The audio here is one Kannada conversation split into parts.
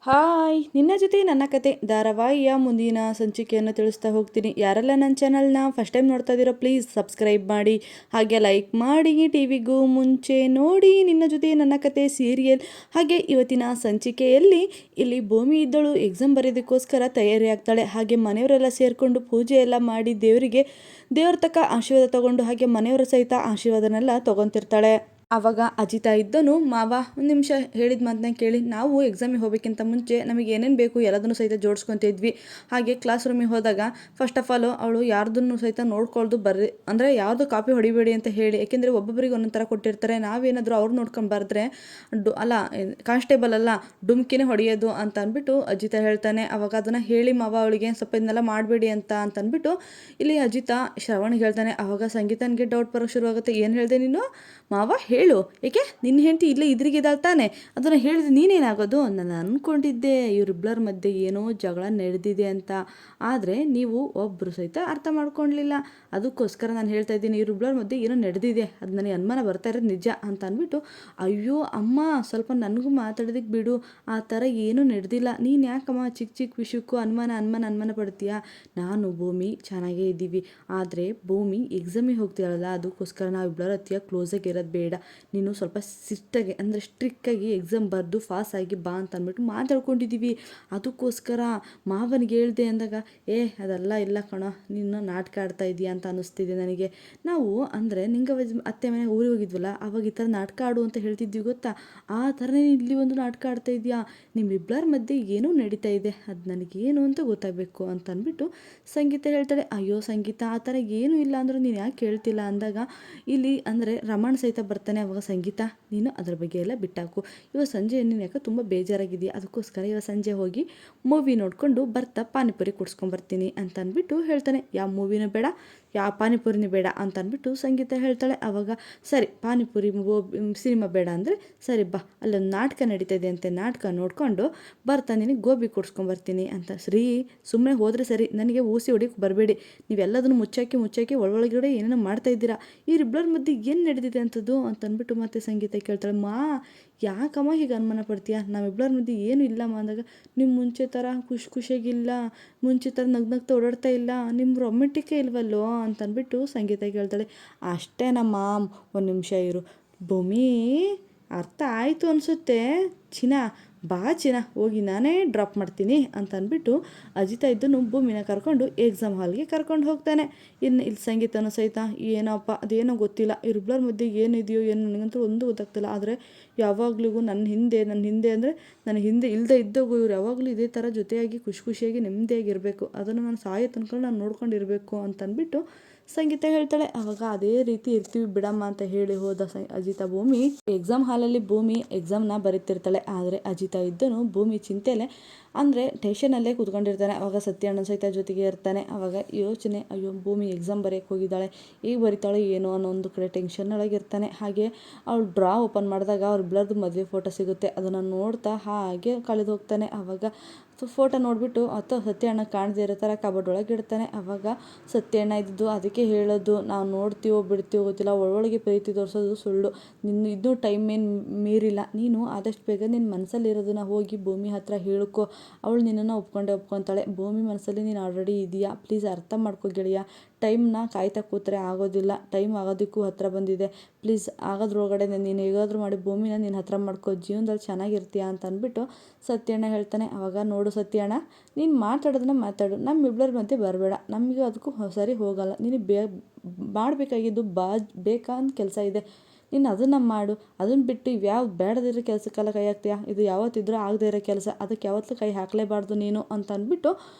ಹಾಯ್ ನಿನ್ನ ಜೊತೆ ನನ್ನ ಕತೆ ಧಾರಾವಾಹಿಯ ಮುಂದಿನ ಸಂಚಿಕೆಯನ್ನು ತಿಳಿಸ್ತಾ ಹೋಗ್ತೀನಿ. ಯಾರೆಲ್ಲ ನನ್ನ ಚಾನಲ್ನ ಫಸ್ಟ್ ಟೈಮ್ ನೋಡ್ತಾ ಇದ್ದೀರೋ ಪ್ಲೀಸ್ ಸಬ್ಸ್ಕ್ರೈಬ್ ಮಾಡಿ, ಹಾಗೆ ಲೈಕ್ ಮಾಡಿ. ಟಿವಿಗೂ ಮುಂಚೆ ನೋಡಿ ನಿನ್ನ ಜೊತೆ ನನ್ನ ಕತೆ ಸೀರಿಯಲ್. ಹಾಗೆ ಇವತ್ತಿನ ಸಂಚಿಕೆಯಲ್ಲಿ ಇಲ್ಲಿ ಭೂಮಿ ಇದ್ದಳು ಎಕ್ಸಾಮ್ ಬರೆಯೋದಕ್ಕೋಸ್ಕರ ತಯಾರಿ ಆಗ್ತಾಳೆ. ಹಾಗೆ ಮನೆಯವರೆಲ್ಲ ಸೇರಿಕೊಂಡು ಪೂಜೆ ಎಲ್ಲ ಮಾಡಿ ದೇವ್ರ ತಕ್ಕ ಆಶೀರ್ವಾದ ತಗೊಂಡು ಹಾಗೆ ಮನೆಯವರ ಸಹಿತ ಆಶೀರ್ವಾದನೆಲ್ಲ ತಗೊತಿರ್ತಾಳೆ. ಆವಾಗ ಅಜಿತಾ ಇದ್ದನು, ಮಾವ ಒಂದು ನಿಮಿಷ ಹೇಳಿದ ಮಾತನ್ನ ಕೇಳಿ, ನಾವು ಎಕ್ಸಾಮಿಗೆ ಹೋಗ್ಬೇಕಿಂತ ಮುಂಚೆ ನಮಗೆ ಏನೇನು ಬೇಕು ಎಲ್ಲದನ್ನು ಸಹಿತ ಜೋಡಿಸ್ಕೊತಿದ್ವಿ. ಹಾಗೆ ಕ್ಲಾಸ್ ರೂಮಿಗೆ ಹೋದಾಗ ಫಸ್ಟ್ ಆಫ್ ಆಲ್ ಅವಳು ಯಾರ್ದನ್ನು ಸಹಿತ ನೋಡ್ಕೊಳ್ದು ಅಂದರೆ ಯಾರ್ದು ಕಾಪಿ ಹೊಡಿಬೇಡಿ ಅಂತ ಹೇಳಿ, ಯಾಕೆಂದರೆ ಒಬ್ಬೊಬ್ಬರಿಗೆ ಒಂದೊಂದು ಥರ ಕೊಟ್ಟಿರ್ತಾರೆ. ನಾವೇನಾದರೂ ಅವ್ರು ನೋಡ್ಕೊಂಡು ಬರೆದ್ರೆ ಕಾನ್ಸ್ಟೇಬಲ್ ಅಲ್ಲ ಡುಮ್ಕಿನೇ ಹೊಡೆಯೋದು ಅಂತ ಅಂದ್ಬಿಟ್ಟು ಅಜಿತಾ ಹೇಳ್ತಾನೆ. ಅವಾಗ ಅದನ್ನು ಹೇಳಿ ಮಾವ ಅವಳಿಗೆ ಸ್ವಲ್ಪ ಇದನ್ನೆಲ್ಲ ಮಾಡಬೇಡಿ ಅಂತ ಅಂದ್ಬಿಟ್ಟು ಇಲ್ಲಿ ಅಜಿತಾ ಶ್ರವಣಿಗೆ ಹೇಳ್ತಾನೆ. ಅವಾಗ ಸಂಗೀತನಿಗೆ ಡೌಟ್ ಬರೋಕ್ಕೆ ಶುರುವಾಗುತ್ತೆ. ಏನು ಹೇಳಿದೆ ನೀನು ಮಾವ, ಹೇಳು, ಏಕೆ ನಿನ್ನ ಹೆಂಡತಿ ಇಲ್ಲೇ ಇದ್ರಿಗಿದ್ದಾಳೆ ತಾನೆ, ಅದನ್ನು ಹೇಳಿದ್ರೆ ನೀನೇನಾಗೋದು? ನಾನು ಅಂದ್ಕೊಂಡಿದ್ದೆ ಇವರಿಬ್ಬರ ಮಧ್ಯೆ ಏನೋ ಜಗಳ ನಡೆದಿದೆ ಅಂತ, ಆದರೆ ನೀವು ಒಬ್ಬರು ಸಹಿತ ಅರ್ಥ ಮಾಡ್ಕೊಳ್ಲಿಲ್ಲ. ಅದಕ್ಕೋಸ್ಕರ ನಾನು ಹೇಳ್ತಾ ಇದ್ದೀನಿ ಇವರಿಬ್ಬರ ಮಧ್ಯೆ ಏನೋ ನಡೆದಿದೆ, ಅದು ನನಗೆ ಅನುಮಾನ ಬರ್ತಾ ಇರೋದು ನಿಜ ಅಂತ ಅಂದ್ಬಿಟ್ಟು, ಅಯ್ಯೋ ಅಮ್ಮ ಸ್ವಲ್ಪ ನನಗೂ ಮಾತಾಡೋದಕ್ಕೆ ಬಿಡು, ಆ ಥರ ಏನೂ ನಡೆದಿಲ್ಲ, ನೀನು ಯಾಕಮ್ಮ ಚಿಕ್ಕ ಚಿಕ್ಕ ವಿಷಯಕ್ಕೂ ಅನುಮಾನ ಪಡ್ತೀಯಾ? ನಾನು ಭೂಮಿ ಚೆನ್ನಾಗೇ ಇದ್ದೀವಿ, ಆದರೆ ಭೂಮಿ ಎಕ್ಸಾಮಿಗೆ ಹೋಗ್ತೀಯಲ್ಲ ಅದಕ್ಕೋಸ್ಕರ ನಾವು ಇಬ್ಬರ ಹತ್ತಿರ ಕ್ಲೋಸಾಗಿ ಇರೋದು ಬೇಡ, ನೀನು ಸ್ವಲ್ಪ ಸಿಟ್ಟಾಗಿ ಅಂದರೆ ಸ್ಟ್ರಿಕ್ಟಾಗಿ ಎಕ್ಸಾಮ್ ಬರೆದು ಪಾಸಾಗಿ ಬಾ ಅಂತ ಅಂದ್ಬಿಟ್ಟು ಮಾತಾಡ್ಕೊಂಡಿದ್ದೀವಿ. ಅದಕ್ಕೋಸ್ಕರ ಮಾವನಿಗೆ ಹೇಳಿದೆ ಅಂದಾಗ, ಅದೆಲ್ಲ ಇಲ್ಲ ಕಣೋ, ನೀನು ನಾಟಕ ಆಡ್ತಾ ಇದೆಯಾ ಅಂತ ಅನ್ನಿಸ್ತಿದೆ ನನಗೆ. ನಾವು ಅಂದರೆ ನಿಂಗೆ ಅತ್ತೆ ಮನೆ ಊರಿಗೆ ಹೋಗಿದ್ವಲ್ಲ ಅವಾಗ ಈ ಥರ ನಾಟಕ ಆಡು ಅಂತ ಹೇಳ್ತಿದ್ವಿ ಗೊತ್ತಾ, ಆ ಥರನೇ ಇಲ್ಲಿ ಒಂದು ನಾಟಕ ಆಡ್ತಾ ಇದೆಯಾ, ನಿಮ್ಮಿಬ್ಬರ ಮಧ್ಯೆ ಏನೋ ನಡೀತಾ ಇದೆ, ಅದು ನನಗೇನು ಅಂತ ಗೊತ್ತಾಗಬೇಕು ಅಂತ ಅಂದ್ಬಿಟ್ಟು ಸಂಗೀತ ಹೇಳ್ತಾಳೆ. ಅಯ್ಯೋ ಸಂಗೀತ, ಆ ಥರ ಏನೂ ಇಲ್ಲ ಅಂದರೂ ನೀನು ಯಾಕೆ ಕೇಳ್ತಿಲ್ಲ ಅಂದಾಗ ಇಲ್ಲಿ ಅಂದರೆ ರಮಣ್ ಸಹಿತ ಬರ್ತಾನೆ. ಅವಾಗ ಸಂಗೀತ, ನೀನು ಅದ್ರ ಬಗ್ಗೆ ಎಲ್ಲ ಬಿಟ್ಟಾಕು, ಇವಾಗ ಸಂಜೆ ನೀನು ಯಾಕೆ ತುಂಬ ಬೇಜಾರಾಗಿದೆಯಾ, ಅದಕ್ಕೋಸ್ಕರ ಇವಾಗ ಸಂಜೆ ಹೋಗಿ ಮೂವಿ ನೋಡಿಕೊಂಡು ಬರ್ತಾ ಪಾನಿಪುರಿ ಕುಡ್ಸ್ಕೊಂಬರ್ತೀನಿ ಅಂತ ಅಂದ್ಬಿಟ್ಟು ಹೇಳ್ತಾನೆ. ಯಾವ ಮೂವಿನೂ ಬೇಡ, ಯಾವ ಪಾನಿಪುರಿನೂ ಬೇಡ ಅಂತ ಅಂದ್ಬಿಟ್ಟು ಸಂಗೀತ ಹೇಳ್ತಾಳೆ. ಅವಾಗ ಸರಿ ಪಾನಿಪುರಿ ಸಿನಿಮಾ ಬೇಡ ಅಂದರೆ ಸರಿ ಬಾ, ಅಲ್ಲೊಂದು ನಾಟಕ ನಡೀತಾ ಇದೆ ಅಂತೆ, ನಾಟಕ ನೋಡಿಕೊಂಡು ಬರ್ತಾ ನಿನಗೆ ಗೋಬಿ ಕೊಡ್ಸ್ಕೊಂಬರ್ತೀನಿ ಅಂತ. ಶ್ರೀ ಸುಮ್ಮನೆ ಹೋದರೆ ಸರಿ, ನನಗೆ ಊಸಿ ಹೊಡಿಯೋಕ್ಕೆ ಬರಬೇಡಿ, ನೀವೆಲ್ಲದನ್ನು ಮುಚ್ಚಾಕಿ ಒಳಗಡೆ ಏನೇನೋ ಮಾಡ್ತಾ ಇದ್ದೀರಾ, ಇವರಿಬ್ಬರ ಮಧ್ಯೆ ಏನು ನಡೆದಿದೆ ಅಂತದ್ದು ಅಂತ ಅಂದ್ಬಿಟ್ಟು ಮತ್ತೆ ಸಂಗೀತ ಕೇಳ್ತಾಳೆ. ಯಾಕಮ್ಮ ಹೀಗೆ ಅನುಮಾನ ಪಡ್ತೀಯಾ, ನಾವಿಬ್ಬರ ಮಧ್ಯೆ ಏನು ಇಲ್ಲಮ್ಮ ಅಂದಾಗ, ನಿಮ್ಮ ಮುಂಚೆ ಥರ ಖುಷಿಯಾಗಿಲ್ಲ, ಮುಂಚೆ ಥರ ನಗ್ನಗ್ತಾ ಓಡಾಡ್ತಾ ಇಲ್ಲ, ನಿಮ್ಮ ರೊಮ್ಯಾಂಟಿಕ್ಕೇ ಇಲ್ವಲ್ಲೋ ಅಂತ ಅಂದ್ಬಿಟ್ಟು ಸಂಗೀತ ಕೇಳ್ತಾಳೆ. ಅಷ್ಟೇ ನಮ್ಮ ಒಂದು ನಿಮಿಷ ಇರು ಭೂಮಿ, ಅರ್ಥ ಆಯಿತು ಅನಿಸುತ್ತೆ, ಚಿನ್ನ ಹೋಗಿ ನಾನೇ ಡ್ರಾಪ್ ಮಾಡ್ತೀನಿ ಅಂತ ಅಂದ್ಬಿಟ್ಟು ಅಜಿತಾ ಇದ್ದನು ಭೂಮಿನ ಕರ್ಕೊಂಡು ಎಕ್ಸಾಮ್ ಹಾಲ್ಗೆ ಕರ್ಕೊಂಡು ಹೋಗ್ತಾನೆ. ಇಲ್ಲಿ ಸಂಗೀತನೂ ಸಹಿತ ಏನಪ್ಪ ಅದೇನೋ ಗೊತ್ತಿಲ್ಲ, ಇವ್ರಿಬ್ಬರ ಮಧ್ಯೆ ಏನಿದೆಯೋ ಏನು ನನಗಂತೂ ಒಂದು ಗೊತ್ತಾಗ್ತಿಲ್ಲ, ಆದರೆ ಯಾವಾಗಲೂ ನನ್ನ ಹಿಂದೆ ಅಂದರೆ ನನ್ನ ಹಿಂದೆ ಇಲ್ಲದೆ ಇದ್ದೋಗು ಇವ್ರು ಯಾವಾಗಲೂ ಇದೇ ಥರ ಜೊತೆಯಾಗಿ ಖುಷಿಯಾಗಿ ನೆಮ್ಮದಿಯಾಗಿರಬೇಕು, ಅದನ್ನು ನಾನು ಸಾಯೋ ತನಕ ನಾನು ನೋಡ್ಕೊಂಡಿರಬೇಕು ಅಂತ ಅಂದ್ಬಿಟ್ಟು ಸಂಗೀತ ಹೇಳ್ತಾಳೆ. ಅವಾಗ ಅದೇ ರೀತಿ ಇರ್ತೀವಿ ಬಿಡಮ್ಮ ಅಂತ ಹೇಳಿ ಹೋದ ಅಜಿತಾ ಭೂಮಿ ಎಕ್ಸಾಮ್ ಹಾಲಲ್ಲಿ ಭೂಮಿ ಎಕ್ಸಾಮ್ನ ಬರೀತಿರ್ತಾಳೆ. ಆದರೆ ಅಜಿತಾ ಇದ್ದನು ಭೂಮಿ ಚಿಂತೆಲೆ ಅಂದರೆ ಟೆನ್ಷನಲ್ಲೇ ಕೂತ್ಕೊಂಡಿರ್ತಾನೆ. ಅವಾಗ ಸತ್ಯಣ್ಣ ಸಹಿತ ಜೊತೆಗೆ ಇರ್ತಾನೆ. ಅವಾಗ ಯೋಚನೆ, ಅಯ್ಯೋ ಭೂಮಿ ಎಕ್ಸಾಮ್ ಬರೆಯೋಕ್ಕೆ ಹೋಗಿದ್ದಾಳೆ, ಈಗ ಬರಿತಾಳೆ ಏನೋ ಅನ್ನೋ ಒಂದು ಕಡೆ ಟೆನ್ಷನ್ ಒಳಗಿರ್ತಾನೆ. ಹಾಗೆ ಅವಳು ಡ್ರಾ ಓಪನ್ ಮಾಡಿದಾಗ ಅವ್ರ ಬ್ಲರ್ದು ಮದುವೆ ಫೋಟೋ ಸಿಗುತ್ತೆ, ಅದನ್ನು ನೋಡ್ತಾ ಹಾಗೆ ಕಳೆದು ಹೋಗ್ತಾನೆ. ಅವಾಗ ಫೋಟೋ ನೋಡಿಬಿಟ್ಟು ಸತ್ಯಣ್ಣ ಕಾಣದೇ ಇರೋ ಥರ ಕಬೋರ್ಡ್ ಒಳಗೆ ಇಡ್ತಾನೆ. ಅವಾಗ ಸತ್ಯಣ್ಣ ಇದ್ದಿದ್ದು ಅದಕ್ಕೆ ಹೇಳೋದು, ನಾವು ನೋಡ್ತೀವೋ ಬಿಡ್ತೀವೋ ಗೊತ್ತಿಲ್ಲ, ಒಳಗೆ ಪ್ರೀತಿ ತೋರಿಸೋದು ಸುಳ್ಳು, ನಿನ್ನ ಇನ್ನೂ ಟೈಮ್ ಏನು ಮೀರಿಲ್ಲ, ನೀನು ಆದಷ್ಟು ಬೇಗ ನಿನ್ನ ಮನಸ್ಸಲ್ಲಿರೋದನ್ನ ಹೋಗಿ ಭೂಮಿ ಹತ್ರ ಹೇಳ್ಕೊ, ಅವಳು ನಿನ್ನನ್ನು ಒಪ್ಕೊಂತಾಳೆ. ಭೂಮಿ ಮನಸ್ಸಲ್ಲಿ ನೀನು ಆಲ್ರೆಡಿ ಇದೆಯಾ, ಪ್ಲೀಸ್ ಅರ್ಥ ಮಾಡ್ಕೊ ಗೆಳೆಯ, ಟೈಮ್ನ ಕಾಯ್ತಾ ಕೂತ್ರೆ ಆಗೋದಿಲ್ಲ, ಟೈಮ್ ಆಗೋದಕ್ಕೂ ಹತ್ರ ಬಂದಿದೆ, ಪ್ಲೀಸ್ ಆಗೋದ್ರೊಳಗಡೆ ನೀನು ಹೇಗಾದರೂ ಮಾಡಿ ಭೂಮಿನ ನೀನು ಹತ್ರ ಮಾಡ್ಕೊ, ಜೀವನದಲ್ಲಿ ಚೆನ್ನಾಗಿರ್ತೀಯ ಅಂತ ಅಂದ್ಬಿಟ್ಟು ಸತ್ಯಣ್ಣ ಹೇಳ್ತಾನೆ. ಅವಾಗ ನೋಡು ಸತ್ಯಣ್ಣ, ನೀನು ಮಾತಾಡೋದನ್ನ ಮಾತಾಡು, ನಮ್ಮಿಬ್ಬರ ಮಧ್ಯೆ ಬರಬೇಡ, ನಮಗೆ ಅದಕ್ಕೂ ಸರಿ ಹೋಗಲ್ಲ, ನೀನು ಮಾಡಬೇಕಾಗಿದ್ದು ಬೇಕಾದ ಕೆಲಸ ಇದೆ, ನೀನು ಅದನ್ನು ಮಾಡು, ಅದನ್ನು ಬಿಟ್ಟು ಇವ್ಯಾವ್ದು ಬೇಡದಿರೋ ಕೆಲಸಕ್ಕೆಲ್ಲ ಕೈ ಹಾಕ್ತೀಯಾ, ಇದು ಯಾವತ್ತಿದ್ರೂ ಆಗದೇ ಇರೋ ಕೆಲಸ, ಅದಕ್ಕೆ ಯಾವತ್ತೂ ಕೈ ಹಾಕಲೇಬಾರ್ದು ನೀನು ಅಂತ ಅಂದ್ಬಿಟ್ಟು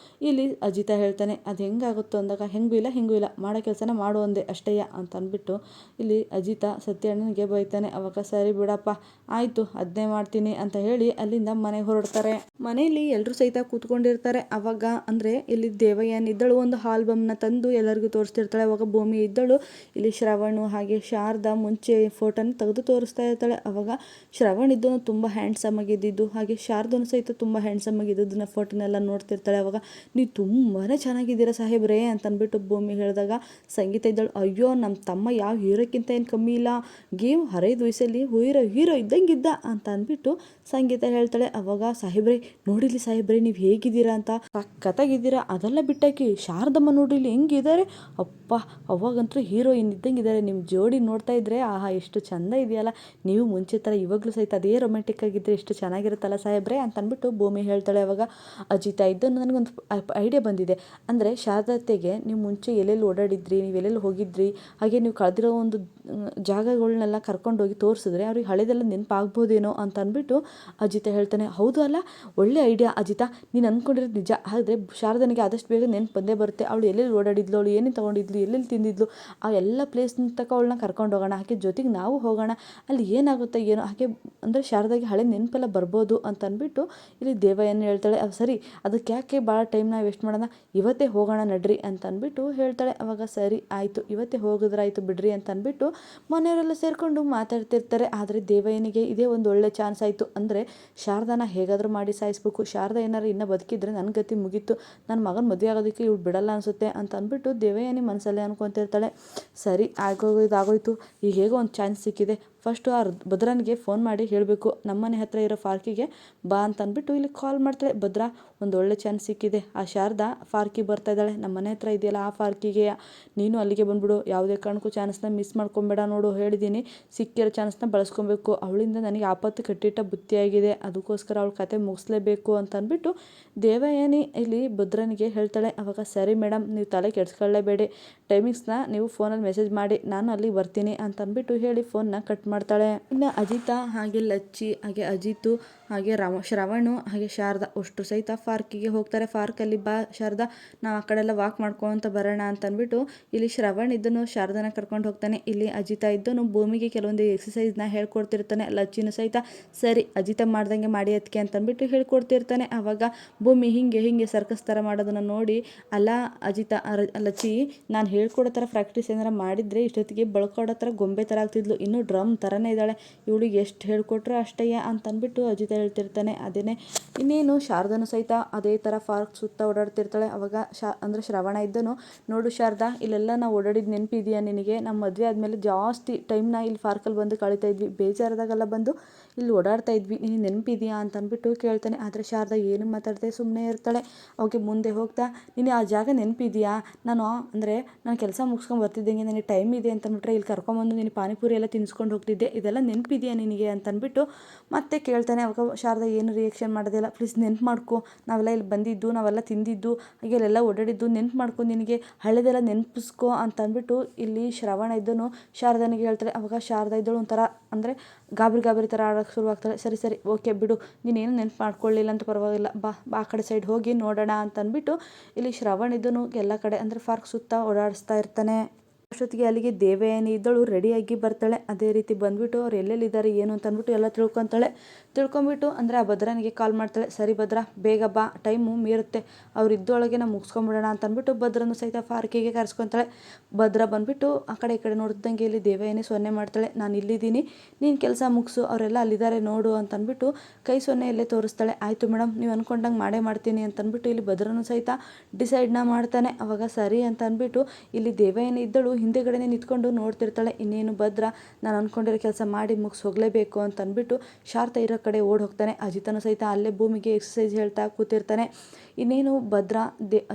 ಇಲ್ಲಿ ಅಜಿತಾ ಹೇಳ್ತಾನೆ. ಅದು ಹೆಂಗಾಗುತ್ತೋ ಅಂದಾಗ ಹೆಂಗೂ ಇಲ್ಲ ಮಾಡೋ ಕೆಲಸನ ಮಾಡು ಅಂದೆ ಅಷ್ಟೇಯ ಅಂತ ಅಂದ್ಬಿಟ್ಟು ಇಲ್ಲಿ ಅಜಿತಾ ಸತ್ಯಣ್ಣನಿಗೆ ಬೈತಾನೆ. ಅವಾಗ ಸರಿ ಬಿಡಪ್ಪ ಆಯಿತು ಅದನ್ನೇ ಮಾಡ್ತೀನಿ ಅಂತ ಹೇಳಿ ಅಲ್ಲಿಂದ ಮನೆಗೆ ಹೊರಡ್ತಾರೆ. ಮನೆಯಲ್ಲಿ ಎಲ್ಲರೂ ಸಹಿತ ಕೂತ್ಕೊಂಡಿರ್ತಾರೆ. ಅವಾಗ ಅಂದರೆ ಇಲ್ಲಿ ದೇವಯ್ಯನಿದ್ದಳು ಒಂದು ಆಲ್ಬಮ್ನ ತಂದು ಎಲ್ಲರಿಗೂ ತೋರಿಸ್ತಿರ್ತಾಳೆ. ಅವಾಗ ಭೂಮಿ ಇದ್ದಳು ಇಲ್ಲಿ ಶ್ರವಣು ಹಾಗೆ ಶಾರದಾ ಮುಂಚೆ ಫೋಟೋನ ತೆಗೆದು ತೋರಿಸ್ತಾ ಇರ್ತಾಳೆ. ಅವಾಗ ಶ್ರವಣ್ ಇದ್ದನು ತುಂಬ ಹ್ಯಾಂಡ್ಸಮ್ ಆಗಿದ್ದು, ಹಾಗೆ ಶಾರದನು ಸಹಿತ ತುಂಬ ಹ್ಯಾಂಡ್ಸಮ್ ಆಗಿದ್ದದನ್ನ ಫೋಟೋನೆಲ್ಲ ನೋಡ್ತಿರ್ತಾಳೆ. ಅವಾಗ ನೀವು ತುಂಬಾ ಚೆನ್ನಾಗಿದ್ದೀರಾ ಸಾಹೇಬ್ರೇ ಅಂತ ಅಂದ್ಬಿಟ್ಟು ಭೂಮಿ ಹೇಳಿದಾಗ ಸಂಗೀತ ಇದ್ದಳು, ಅಯ್ಯೋ ನಮ್ಮ ತಮ್ಮ ಯಾವ ಹೀರೋಕ್ಕಿಂತ ಏನು ಕಮ್ಮಿ ಇಲ್ಲ, ಗೇಮ್ ಹರೈದು ವಯಸ್ಸಲ್ಲಿ ಹೀರೋ ಇದ್ದಂಗಿದ್ದ ಅಂತ ಅಂದ್ಬಿಟ್ಟು ಸಂಗೀತ ಹೇಳ್ತಾಳೆ. ಅವಾಗ ಸಾಹೇಬ್ರೆ ನೋಡಿಲಿ ಸಾಹೇಬ್ರೆ ನೀವು ಹೇಗಿದ್ದೀರಾ ಅಂತ, ಸಖತ್ತಾಗಿದ್ದೀರಾ, ಅದೆಲ್ಲ ಬಿಟ್ಟಾಕಿ ಶಾರದಮ್ಮ ನೋಡಿಲಿ ಹೆಂಗಿದ್ದಾರೆ, ಅಪ್ಪ ಅವಾಗಂತೂ ಹೀರೋಯಿನ್ ಇದ್ದಂಗಿದ್ದಾರೆ, ನಿಮ್ಮ ಜೋಡಿ ನೋಡ್ತಾ ಇದ್ರೆ ಆಹಾ ಎಷ್ಟು ಚಂದ ಇದೆಯಲ್ಲ, ನೀವು ಮುಂಚೆ ಥರ ಇವಾಗಲೂ ಸಹಿತ ಅದೇ ರೊಮ್ಯಾಂಟಿಕ್ ಆಗಿದ್ದರೆ ಎಷ್ಟು ಚೆನ್ನಾಗಿರುತ್ತಲ್ಲ ಸಾಹೇಬ್ರೆ ಅಂತ ಅಂದ್ಬಿಟ್ಟು ಭೂಮಿ ಹೇಳ್ತಾಳೆ. ಅವಾಗ ಅಜಿತಾ ಇದ್ದನ್ನು ನನಗೊಂದು ಐಡಿಯಾ ಬಂದಿದೆ, ಅಂದರೆ ಶಾರದತ್ತೆಗೆ ನೀವು ಮುಂಚೆ ಎಲ್ಲೆಲ್ಲಿ ಓಡಾಡಿದ್ರಿ, ನೀವು ಎಲ್ಲೆಲ್ಲಿ ಹೋಗಿದ್ರಿ, ಹಾಗೆ ನೀವು ಕಳೆದಿರೋ ಒಂದು ಜಾಗಗಳನ್ನೆಲ್ಲ ಕರ್ಕೊಂಡೋಗಿ ತೋರಿಸಿದ್ರೆ ಅವ್ರಿಗೆ ಹಳೆದೆಲ್ಲ ನೆನಪಾಗ್ಬೋದೇನೋ ಅಂತ ಅಂದ್ಬಿಟ್ಟು ಅಜಿತಾ ಹೇಳ್ತಾನೆ. ಹೌದು ಅಲ್ಲ, ಒಳ್ಳೆ ಐಡಿಯಾ ಅಜಿತಾ, ನೀನು ಅಂದ್ಕೊಂಡಿರೋದು ನಿಜ. ಆದರೆ ಶಾರದನಿಗೆ ಆದಷ್ಟು ಬೇಗ ನೆನಪು ಬಂದೇ ಬರುತ್ತೆ, ಅವಳು ಎಲ್ಲೆಲ್ಲಿ ಓಡಾಡಿದ್ಲು, ಅವಳು ಏನೇನು ತೊಗೊಂಡಿದ್ಲು, ಎಲ್ಲೆಲ್ಲಿ ತಿಂದಿದ್ಲು, ಆ ಎಲ್ಲ ಪ್ಲೇಸ್ನ ತಕ್ಕ ಅವಳನ್ನ ಕರ್ಕೊಂಡು ಹೋಗೋಣ, ಹಾಗೆ ಜೊತೆಗೆ ನಾವು ಹೋಗೋಣ, ಅಲ್ಲಿ ಏನಾಗುತ್ತೆ ಏನೋ, ಹಾಗೆ ಅಂದರೆ ಶಾರದಾಗೆ ಹಳೆ ನೆನಪೆಲ್ಲ ಬರ್ಬೋದು ಅಂತ ಅಂದ್ಬಿಟ್ಟು ಇಲ್ಲಿ ದೇವಯ್ಯನ ಹೇಳ್ತಾಳೆ. ಸರಿ ಅದಕ್ಕೆ ಯಾಕೆ ಭಾಳ ಟೈಮ್ನ ವೇಸ್ಟ್ ಮಾಡೋಣ, ಇವತ್ತೇ ಹೋಗೋಣ ನಡ್ರಿ ಅಂತ ಅಂದ್ಬಿಟ್ಟು ಹೇಳ್ತಾಳೆ. ಅವಾಗ ಸರಿ ಆಯಿತು ಇವತ್ತೇ ಹೋಗೋದ್ರಾಯ್ತು ಬಿಡ್ರಿ ಅಂತ ಅಂದ್ಬಿಟ್ಟು ಮನೆಯವರೆಲ್ಲ ಸೇರಿಕೊಂಡು ಮಾತಾಡ್ತಿರ್ತಾರೆ. ಆದರೆ ದೇವಯ್ಯನಿಗೆ ಇದೇ ಒಂದು ಒಳ್ಳೆ ಚಾನ್ಸ್ ಆಯಿತು, ಅಂದರೆ ಶಾರದಾನ ಹೇಗಾದರೂ ಮಾಡಿ ಸಾಯಿಸ್ಬೇಕು, ಶಾರದಾ ಏನಾರು ಇನ್ನೂ ಬದುಕಿದ್ರೆ ನನ್ನ ಗತಿ ಮುಗೀತು, ನನ್ನ ಮಗನ ಮದುವೆ ಆಗೋದಕ್ಕೆ ಇವಳು ಬಿಡಲ್ಲ ಅನಿಸುತ್ತೆ ಅಂತ ಅಂದ್ಬಿಟ್ಟು ದೇವಯ್ಯನಿ ಮನಸ್ಸಲ್ಲೇ ಅನ್ಕೊತಿರ್ತಾಳೆ. ಸರಿ ಆಗೋಯ್ತು, ಈಗ ಹೇಗೋ ಒಂದು ಚಾನ್ಸ್ ಸಿಕ್ಕಿದೆ, ಫಸ್ಟು ಆ ಭದ್ರನಿಗೆ ಫೋನ್ ಮಾಡಿ ಹೇಳಬೇಕು, ನಮ್ಮನೆ ಹತ್ರ ಇರೋ ಪಾರ್ಕಿಗೆ ಬಾ ಅಂತ ಅಂದ್ಬಿಟ್ಟು ಇಲ್ಲಿ ಕಾಲ್ ಮಾಡ್ತಾಳೆ. ಭದ್ರ ಒಂದು ಒಳ್ಳೆ ಚಾನ್ಸ್ ಸಿಕ್ಕಿದೆ, ಆ ಶಾರದಾ ಪಾರ್ಕಿಗೆ ಬರ್ತಾ ಇದ್ದಾಳೆ, ನಮ್ಮ ಮನೆ ಹತ್ರ ಇದೆಯಲ್ಲ ಆ ಪಾರ್ಕಿಗೆ, ನೀನು ಅಲ್ಲಿಗೆ ಬಂದ್ಬಿಡು, ಯಾವುದೇ ಕಾರಣಕ್ಕೂ ಚಾನ್ಸ್ನ ಮಿಸ್ ಮಾಡ್ಕೊಬೇಡ, ನೋಡು ಹೇಳಿದ್ದೀನಿ, ಸಿಕ್ಕಿರೋ ಚಾನ್ಸ್ನ ಬಳಸ್ಕೊಬೇಕು, ಅವಳಿಂದ ನನಗೆ ಆಪತ್ತು ಕಟ್ಟಿಟ್ಟ ಬುತ್ತಿಯಾಗಿದೆ, ಅದಕ್ಕೋಸ್ಕರ ಅವಳ ಕತೆ ಮುಗಿಸ್ಲೇಬೇಕು ಅಂತ ಅಂದ್ಬಿಟ್ಟು ದೇವಯಾನಿ ಇಲ್ಲಿ ಭದ್ರನಿಗೆ ಹೇಳ್ತಾಳೆ. ಅವಾಗ ಸರಿ ಮೇಡಮ್ ನೀವು ತಲೆ ಕೆಡಿಸ್ಕೊಳ್ಳೇಬೇಡಿ, ಟೈಮಿಂಗ್ಸ್ನ ನೀವು ಫೋನಲ್ಲಿ ಮೆಸೇಜ್ ಮಾಡಿ, ನಾನು ಅಲ್ಲಿಗೆ ಬರ್ತೀನಿ ಅಂತ ಅಂದ್ಬಿಟ್ಟು ಹೇಳಿ ಫೋನ್ನ ಕಟ್ ಮಾಡ್ತಾಳೆ. ಇನ್ನು ಅಜಿತಾ ಹಾಗೆ ಲಚ್ಚಿ ಹಾಗೆ ಅಜಿತು ಹಾಗೆ ಶ್ರವಣು ಹಾಗೆ ಶಾರದಾ ಅಷ್ಟು ಸಹಿತ ಪಾರ್ಕಿಗೆ ಹೋಗ್ತಾರೆ. ಪಾರ್ಕಲ್ಲಿ ಬಾ ಶಾರದಾ ನಾವು ಆ ಕಡೆ ಎಲ್ಲ ವಾಕ್ ಮಾಡ್ಕೊತ ಬರೋಣ ಅಂತ ಅಂದ್ಬಿಟ್ಟು ಇಲ್ಲಿ ಶ್ರವಣ್ ಇದ್ದನು ಶಾರದಾನ ಕರ್ಕೊಂಡು ಹೋಗ್ತಾನೆ. ಇಲ್ಲಿ ಅಜಿತಾ ಇದ್ದನು ಭೂಮಿಗೆ ಕೆಲವೊಂದು ಎಕ್ಸಸೈಸ್ನ ಹೇಳ್ಕೊಡ್ತಿರ್ತಾನೆ. ಲಚ್ಚಿನೂ ಸಹಿತ ಸರಿ ಅಜಿತಾ ಮಾಡ್ದಂಗೆ ಮಾಡಿ ಅದಕ್ಕೆ ಅಂತ ಅಂದ್ಬಿಟ್ಟು ಹೇಳ್ಕೊಡ್ತಿರ್ತಾನೆ. ಆವಾಗ ಭೂಮಿ ಹಿಂಗೆ ಸರ್ಕಸ್ ಥರ ಮಾಡೋದನ್ನು ನೋಡಿ, ಅಲ್ಲ ಅಜಿತಾ ಲಚ್ಚಿ ನಾನು ಹೇಳ್ಕೊಡೋ ಥರ ಪ್ರಾಕ್ಟೀಸ್ ಏನಾರ ಮಾಡಿದರೆ ಇಷ್ಟೊತ್ತಿಗೆ ಬಳ್ಕೊಡೋ ಥರ ಗೊಂಬೆ ಥರ ಆಗ್ತಿದ್ಲು, ಇನ್ನೂ ಡ್ರಮ್ ಥರನೇ ಇದ್ದಾಳೆ, ಇವಳಿಗೆ ಎಷ್ಟು ಹೇಳ್ಕೊಟ್ರು ಅಷ್ಟಯ್ಯ ಅಂತ ಅಂದ್ಬಿಟ್ಟು ಅಜಿತಾ ಹೇಳ್ತಿರ್ತಾನೆ. ಅದೇನೆ ಇನ್ನೇನು ಶಾರದನು ಸಹಿತ ಅದೇ ಥರ ಪಾರ್ಕ್ ಸುತ್ತ ಓಡಾಡ್ತಿರ್ತಾಳೆ. ಅವಾಗ ಅಂದರೆ ಶ್ರವಣ ಇದ್ದನು, ನೋಡು ಶಾರದಾ ಇಲ್ಲೆಲ್ಲ ನಾವು ಓಡಾಡಿದ ನೆನಪಿದೆಯಾ ನಿನಗೆ, ನಮ್ಮ ಮದುವೆ ಆದಮೇಲೆ ಜಾಸ್ತಿ ಟೈಮ್ನ ಇಲ್ಲಿ ಪಾರ್ಕಲ್ಲಿ ಬಂದು ಕಳೀತಾ ಇದ್ವಿ, ಬೇಜಾರದಾಗೆಲ್ಲ ಬಂದು ಇಲ್ಲಿ ಓಡಾಡ್ತಾ ಇದ್ವಿ, ನಿನಗೆ ನೆನಪಿದೆಯಾ ಅಂತ ಅಂದ್ಬಿಟ್ಟು ಕೇಳ್ತಾನೆ. ಆದರೆ ಶಾರದಾ ಏನು ಮಾತಾಡ್ದೆ ಸುಮ್ಮನೆ ಇರ್ತಾಳೆ. ಅವಕ್ಕೆ ಮುಂದೆ ಹೋಗ್ತಾ, ನೀನು ಆ ಜಾಗ ನೆನಪಿದೆಯಾ, ನಾನು ಕೆಲಸ ಮುಗಿಸ್ಕೊಂಡು ಬರ್ತಿದ್ದಂಗೆ ನನಗೆ ಟೈಮ್ ಇದೆ ಅಂತ ಅಂದ್ಬಿಟ್ರೆ ಇಲ್ಲಿ ಕರ್ಕೊಂಬಂದು ನೀನು ಪಾನಿಪುರಿ ಎಲ್ಲ ತಿನ್ಸ್ಕೊಂಡು ಹೋಗ್ತಿದ್ದೆ, ಇದೆಲ್ಲ ನೆನಪಿದೆಯಾ ನಿನಗೆ ಅಂತ ಅಂದ್ಬಿಟ್ಟು ಮತ್ತೆ ಕೇಳ್ತಾನೆ. ಅವಾಗ ಶಾರದಾ ಏನು ರಿಯಾಕ್ಷನ್ ಮಾಡೋದಿಲ್ಲ. ಪ್ಲೀಸ್ ನೆನ್ಪು ಮಾಡ್ಕೊ, ನಾವೆಲ್ಲ ಇಲ್ಲಿ ಬಂದಿದ್ದು, ನಾವೆಲ್ಲ ತಿಂದಿದ್ದು, ಹಾಗೆ ಇಲ್ಲೆಲ್ಲ ಓಡಾಡಿದ್ದು ನೆನ್ಪು ಮಾಡ್ಕೊ, ನಿನಗೆ ಹಳೆದೆಲ್ಲ ನೆನಪಿಸ್ಕೊ ಅಂತ ಅಂದ್ಬಿಟ್ಟು ಇಲ್ಲಿ ಶ್ರವಣ ಇದ್ದನು ಶಾರದಾನಿಗೆ ಹೇಳ್ತಾಳೆ. ಅವಾಗ ಶಾರದಾ ಇದ್ದಳು ಒಂಥರ ಅಂದರೆ ಗಾಬರಿ ಥರ ಆಡೋಕ್ಕೆ ಶುರುವಾಗ್ತಾಳೆ. ಸರಿ ಓಕೆ ಬಿಡು, ನೀನೇನು ನೆನಪು ಮಾಡ್ಕೊಳ್ಳಿಲ್ಲ ಅಂತ ಪರವಾಗಿಲ್ಲ, ಬಾ ಆ ಕಡೆ ಸೈಡ್ ಹೋಗಿ ನೋಡೋಣ ಅಂತ ಅಂದ್ಬಿಟ್ಟು ಇಲ್ಲಿ ಶ್ರವಣ ಇದ್ದನು ಎಲ್ಲ ಕಡೆ ಅಂದರೆ ಪಾರ್ಕ್ ಸುತ್ತ ಓಡಾಡಿಸ್ತಾ ಇರ್ತಾನೆ. ಅಷ್ಟೊತ್ತಿಗೆ ಅಲ್ಲಿಗೆ ದೇವಯಾನಿ ಇದ್ದಳು ರೆಡಿಯಾಗಿ ಬರ್ತಾಳೆ. ಅದೇ ರೀತಿ ಬಂದ್ಬಿಟ್ಟು ಅವ್ರು ಎಲ್ಲೆಲ್ಲಿದ್ದಾರೆ ಏನು ಅಂತ ಅಂದ್ಬಿಟ್ಟು ಎಲ್ಲ ತಿಳ್ಕೊಂಬಿಟ್ಟು ಅಂದರೆ ಆ ಭದ್ರನಿಗೆ ಕಾಲ್ ಮಾಡ್ತಾಳೆ. ಸರಿ ಭದ್ರ ಬೇಗ ಬಾ, ಟೈಮು ಮೀರುತ್ತೆ, ಅವ್ರು ಇದ್ದೊಳಗೆ ನಾವು ಮುಗಿಸ್ಕೊಂಬಿಡೋಣ ಅಂತ ಅಂದ್ಬಿಟ್ಟು ಭದ್ರನು ಸಹಿತ ಪಾರ್ಕಿಗೆ ಕರ್ಸ್ಕೊತಾಳೆ. ಭದ್ರ ಬಂದ್ಬಿಟ್ಟು ಆ ಕಡೆ ಈ ಕಡೆ ನೋಡ್ದಂಗೆ ಇಲ್ಲಿ ದೇವಯಾನಿ ಸೊನ್ನೆ ಮಾಡ್ತಾಳೆ. ನಾನು ಇಲ್ಲಿದ್ದೀನಿ, ನೀನು ಕೆಲಸ ಮುಗಿಸು, ಅವರೆಲ್ಲ ಅಲ್ಲಿದ್ದಾರೆ ನೋಡು ಅಂತ ಅಂದ್ಬಿಟ್ಟು ಕೈ ಸೊನ್ನೆಯಲ್ಲೇ ತೋರಿಸ್ತಾಳೆ. ಆಯಿತು ಮೇಡಮ್ ನೀವು ಅಂದ್ಕೊಂಡಂಗೆ ಮಾಡೇ ಮಾಡ್ತೀನಿ ಅಂತ ಅಂದ್ಬಿಟ್ಟು ಇಲ್ಲಿ ಭದ್ರನು ಸಹಿತ ಡಿಸೈಡ್ನ ಮಾಡ್ತಾನೆ. ಅವಾಗ ಸರಿ ಅಂತ ಅಂದ್ಬಿಟ್ಟು ಇಲ್ಲಿ ದೇವಯಾನಿ ಇದ್ದಳು ಹಿಂದೆಗಡೆನೇ ನಿಂತ್ಕೊಂಡು ನೋಡ್ತಿರ್ತಾಳೆ. ಇನ್ನೇನು ಭದ್ರ ನಾನು ಅಂದ್ಕೊಂಡಿರೋ ಕೆಲಸ ಮಾಡಿ ಮುಗಿಸಿ ಹೋಗಲೇಬೇಕು ಅಂತ ಅಂದ್ಬಿಟ್ಟು ಶಾರದಾ ಇರೋ ಕಡೆ ಓಡಿ ಹೋಗ್ತಾನೆ. ಅಜಿತನು ಸಹಿತ ಅಲ್ಲೇ ಭೂಮಿಗೆ ಎಕ್ಸಸೈಸ್ ಹೇಳ್ತಾ ಕೂತಿರ್ತಾನೆ. ಇನ್ನೇನು ಭದ್ರ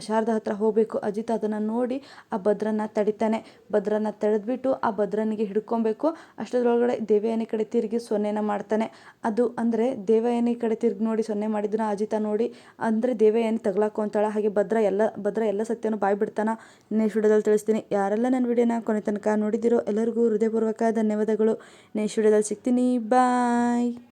ಶಾರದಾ ಹತ್ರ ಹೋಗಬೇಕು. ಅಜಿತ ಅದನ್ನು ನೋಡಿ ಆ ಭದ್ರನ ತಡಿತಾನೆ. ಭದ್ರನ ತಡೆದ್ಬಿಟ್ಟು ಆ ಭದ್ರನಿಗೆ ಹಿಡ್ಕೊಬೇಕು. ಅಷ್ಟರೊಳಗಡೆ ದೇವಯಾನಿ ಕಡೆ ತಿರುಗಿ ಸೊನ್ನೆನ ಮಾಡ್ತಾನೆ. ಅದು ಅಂದರೆ ದೇವಯಾನಿ ಕಡೆ ತಿರುಗಿ ನೋಡಿ ಸೊನ್ನೆ ಮಾಡಿದ್ದನ್ನ ಅಜಿತ ನೋಡಿ ಅಂದರೆ ದೇವಯಾನಿ ತಗ್ಲಾಕೊಂತಾಳ. ಹಾಗೆ ಭದ್ರ ಎಲ್ಲ ಸತ್ಯನೂ ಬಾಯ್ ಬಿಡ್ತಾನ. ನೆಕ್ಸ್ಟ್ ವಿಡಿಯೋದಲ್ಲಿ ತಿಳಿಸ್ತೀನಿ. ಯಾರೆಲ್ಲ ನನ್ನ ವಿಡಿಯೋನ ಕೊನೆ ತನಕ ನೋಡಿದಿರೋ ಎಲ್ಲರಿಗೂ ಹೃದಯಪೂರ್ವಕ ಧನ್ಯವಾದಗಳು. ನೆಕ್ಸ್ಟ್ ವಿಡಿಯೋದಲ್ಲಿ ಸಿಗ್ತೀನಿ. ಬಾಯ್.